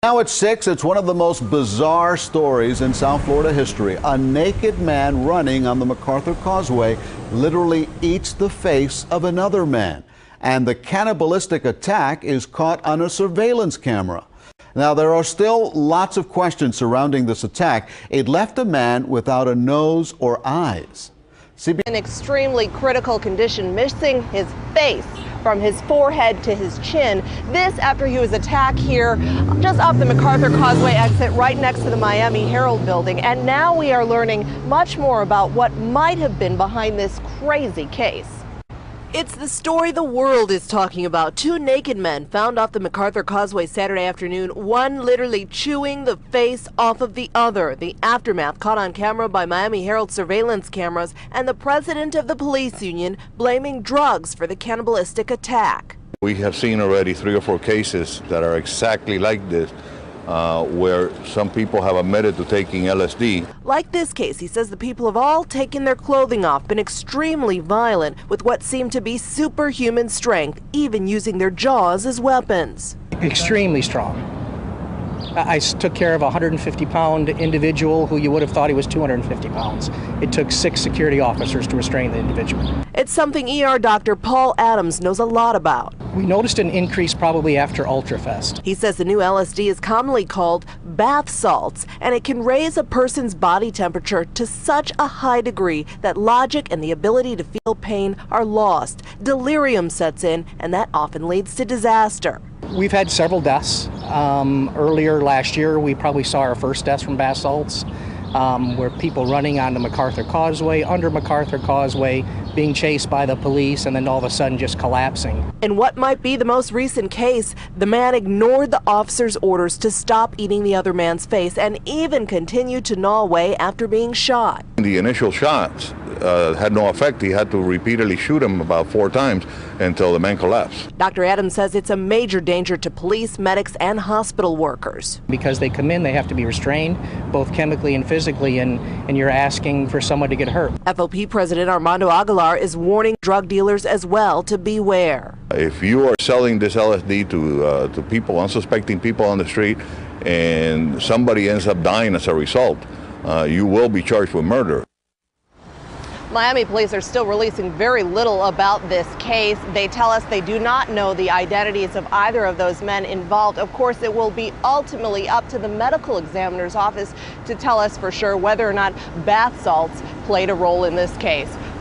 Now at 6, it's one of the most bizarre stories in South Florida history. A naked man running on the MacArthur Causeway literally eats the face of another man. And the cannibalistic attack is caught on a surveillance camera. Now, there are still lots of questions surrounding this attack. It left a man without a nose or eyes. In extremely critical condition, missing his face from his forehead to his chin. This after he was attacked here just off the MacArthur Causeway exit right next to the Miami Herald building. And now we are learning much more about what might have been behind this crazy case. It's the story the world is talking about. Two naked men found off the MacArthur Causeway Saturday afternoon, one literally chewing the face off of the other. The aftermath caught on camera by Miami Herald surveillance cameras, and the president of the police union blaming drugs for the cannibalistic attack. We have seen already 3 or 4 cases that are exactly like this, where some people have admitted to taking LSD. Like this case, he says the people have all taken their clothing off, been extremely violent with what seemed to be superhuman strength, even using their jaws as weapons. Extremely strong. I took care of a 150-pound individual who you would have thought he was 250 pounds. It took 6 security officers to restrain the individual. It's something ER doctor Paul Adams knows a lot about. We noticed an increase probably after Ultrafest. He says the new LSD is commonly called bath salts, and it can raise a person's body temperature to such a high degree that logic and the ability to feel pain are lost. Delirium sets in, and that often leads to disaster. We've had several deaths. Earlier last year, we probably saw our first deaths from bath salts, where people running on the MacArthur Causeway, under MacArthur Causeway, being chased by the police, and then all of a sudden just collapsing. In what might be the most recent case, the man ignored the officer's orders to stop eating the other man's face and even continued to gnaw away after being shot. The initial shots had no effect. He had to repeatedly shoot him about 4 times until the man collapsed. Dr. Adams says it's a major danger to police, medics, and hospital workers. Because they come in, they have to be restrained, both chemically and physically, and you're asking for someone to get hurt. FOP President Armando Aguilar is warning drug dealers as well to beware. If you are selling this LSD to people, unsuspecting people on the street, and somebody ends up dying as a result, you will be charged with murder. Miami police are still releasing very little about this case. They tell us they do not know the identities of either of those men involved. Of course, it will be ultimately up to the medical examiner's office to tell us for sure whether or not bath salts played a role in this case.